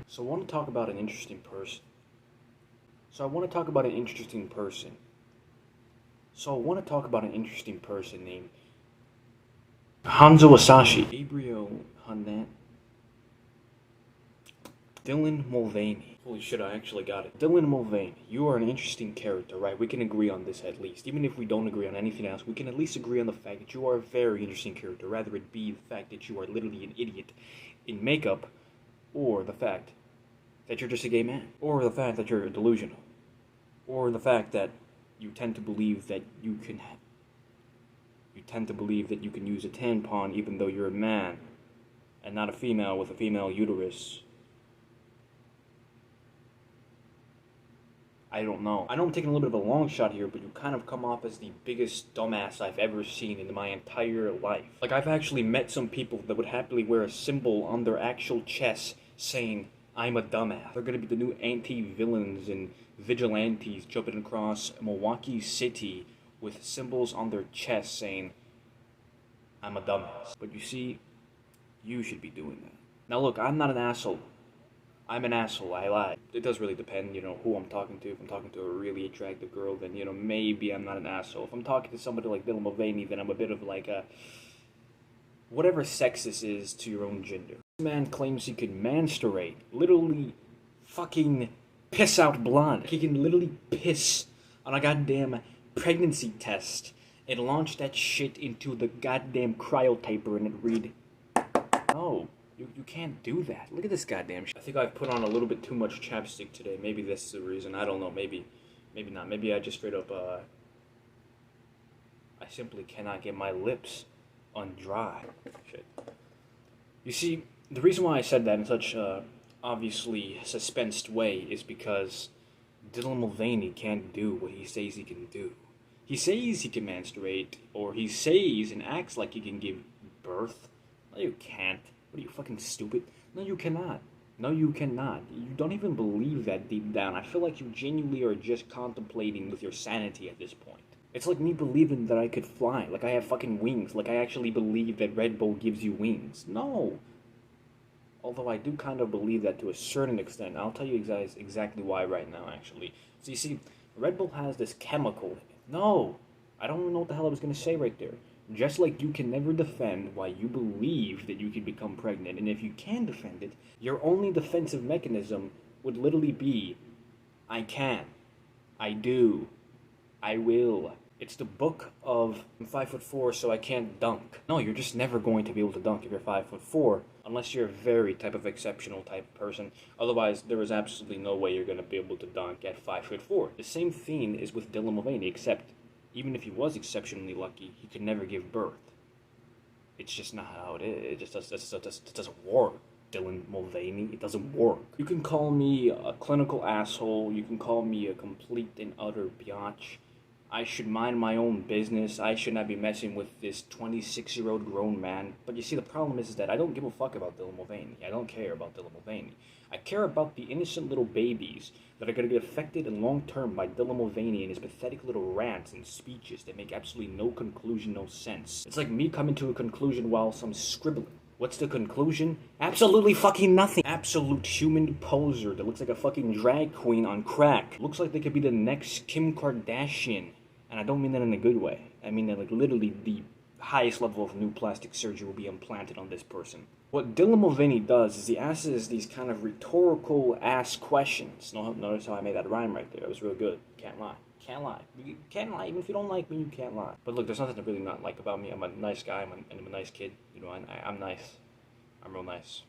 So I want to talk about an interesting person. So I want to talk about an interesting person. So I want to talk about an interesting person named Hanzo Asashi, Gabriel Hanan, Dylan Mulvaney. Holy shit, I actually got it. Dylan Mulvaney, you are an interesting character, right? We can agree on this at least. Even if we don't agree on anything else, we can at least agree on the fact that you are a very interesting character, rather it be the fact that you are literally an idiot in makeup, or the fact that you're just a gay man, or the fact that you're delusional, or the fact that you tend to believe that you can use a tampon even though you're a man and not a female with a female uterus. I don't know. I know I'm taking a little bit of a long shot here, but you kind of come off as the biggest dumbass I've ever seen in my entire life. Like, I've actually met some people that would happily wear a symbol on their actual chest saying, I'm a dumbass. They're gonna be the new anti-villains and vigilantes jumping across Milwaukee City with symbols on their chest saying, I'm a dumbass. But you see, you should be doing that. Now look, I'm not an asshole. I'm an asshole, I lied. It does really depend, who I'm talking to. If I'm talking to a really attractive girl, then, maybe I'm not an asshole. If I'm talking to somebody like Dylan Mulvaney, then I'm a bit of like a... whatever sex this is to your own gender. This man claims he can masturbate, literally fucking piss out blood. He can literally piss on a goddamn pregnancy test and launch that shit into the goddamn cryotyper and it read, no. You can't do that. Look at this goddamn shit. I think I've put on a little bit too much chapstick today. Maybe this is the reason. I don't know. Maybe not. Maybe I just straight up, I simply cannot get my lips undry. Shit. You see, the reason why I said that in such a obviously suspensed way is because Dylan Mulvaney can't do what he says he can do. He says he can masturbate, or he says and acts like he can give birth. No, you can't. What are you, fucking stupid? No, you cannot. No, you cannot. You don't even believe that deep down. I feel like you genuinely are just contemplating with your sanity at this point. It's like me believing that I could fly, like I have fucking wings, like I actually believe that Red Bull gives you wings. No. Although I do kind of believe that to a certain extent. I'll tell you guys exactly why right now, actually. So you see, Red Bull has this chemical in it. No. I don't even know what the hell I was going to say right there. Just like you can never defend why you believe that you can become pregnant, and if you can defend it, your only defensive mechanism would literally be, I can, I do, I will. It's the book of, I'm 5'4", so I can't dunk. No, you're just never going to be able to dunk if you're 5'4", unless you're a very type of exceptional type of person. Otherwise, there is absolutely no way you're going to be able to dunk at 5'4". The same thing is with Dylan Mulvaney, except even if he was exceptionally lucky, he could never give birth. It's just not how it is. It just doesn't work. Dylan Mulvaney, it doesn't work. You can call me a clinical asshole. You can call me a complete and utter biatch. I should mind my own business. I should not be messing with this 26-year-old grown man. But you see, the problem is that I don't give a fuck about Dylan Mulvaney. I don't care about Dylan Mulvaney. I care about the innocent little babies that are going to get affected in long term by Dylan Mulvaney and his pathetic little rants and speeches that make absolutely no conclusion, no sense. It's like me coming to a conclusion while I'm scribbling. What's the conclusion? Absolutely fucking nothing. Absolute human poser that looks like a fucking drag queen on crack. Looks like they could be the next Kim Kardashian. And I don't mean that in a good way. I mean that like literally the highest level of new plastic surgery will be implanted on this person. What Dylan Mulvaney does is he asks these kind of rhetorical ass questions. Notice how I made that rhyme right there. It was real good. Can't lie. Can't lie. You can't lie. Even if you don't like me, you can't lie. But look, there's nothing to really not like about me. I'm a nice guy. I'm a nice kid. I'm nice. I'm real nice.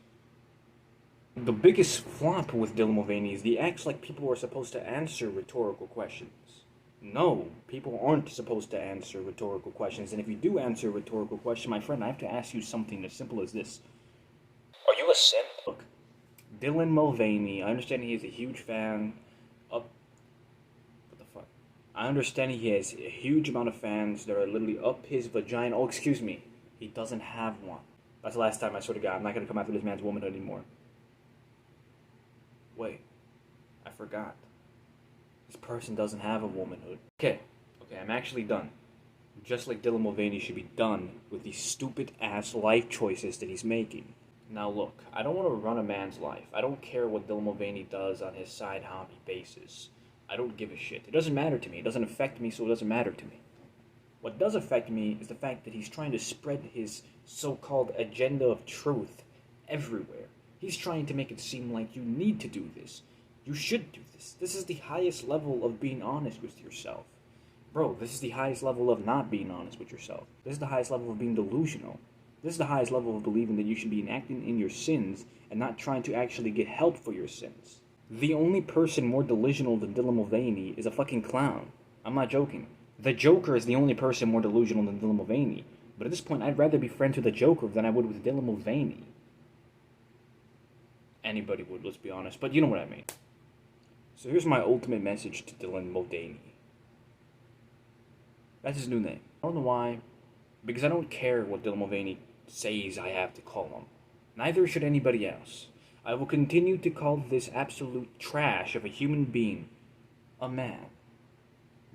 The biggest flop with Dylan Mulvaney is he acts like people are supposed to answer rhetorical questions. No, people aren't supposed to answer rhetorical questions. And if you do answer a rhetorical question, my friend, I have to ask you something as simple as this. Are you a simp? Look, Dylan Mulvaney, I understand he is a huge fan of... What the fuck? I understand he has a huge amount of fans that are literally up his vagina. Oh, excuse me. He doesn't have one. That's the last time, I swear to God. I'm not going to come after this man's womanhood anymore. Wait. I forgot. This person doesn't have a womanhood. Okay, I'm actually done. Just like Dylan Mulvaney should be done with these stupid-ass life choices that he's making. Now look, I don't want to run a man's life. I don't care what Dylan Mulvaney does on his side hobby basis. I don't give a shit. It doesn't matter to me. It doesn't affect me, so it doesn't matter to me. What does affect me is the fact that he's trying to spread his so-called agenda of truth everywhere. He's trying to make it seem like you need to do this. You should do this. This is the highest level of being honest with yourself. Bro, this is the highest level of not being honest with yourself. This is the highest level of being delusional. This is the highest level of believing that you should be enacting in your sins and not trying to actually get help for your sins. The only person more delusional than Dylan Mulvaney is a fucking clown. I'm not joking. The Joker is the only person more delusional than Dylan Mulvaney. But at this point, I'd rather be friends with the Joker than I would with Dylan Mulvaney. Anybody would, let's be honest. But you know what I mean. So here's my ultimate message to Dylan Mulvaney. That's his new name. I don't know why. Because I don't care what Dylan Mulvaney says I have to call him. Neither should anybody else. I will continue to call this absolute trash of a human being a man.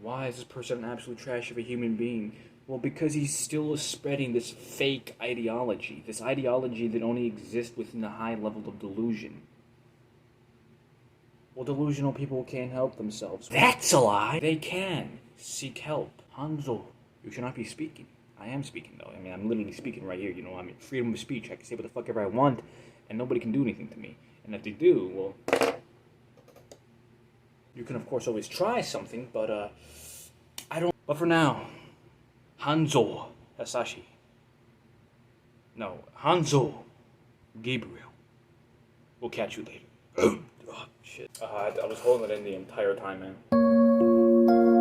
Why is this person an absolute trash of a human being? Well, because he's still spreading this fake ideology. This ideology that only exists within a high level of delusion. Well, delusional people can't help themselves. That's a lie! They can. Seek help. Hanzo, you should not be speaking. I am speaking, though. I mean, I'm literally speaking right here, you know. I mean, freedom of speech. I can say what the fuck ever I want, and nobody can do anything to me. And if they do, well... You can, of course, always try something, but, I don't... But for now, Hanzo Hasashi. No, Hanzo Gabriel. We'll catch you later. Oh, shit. I was holding it in the entire time, man.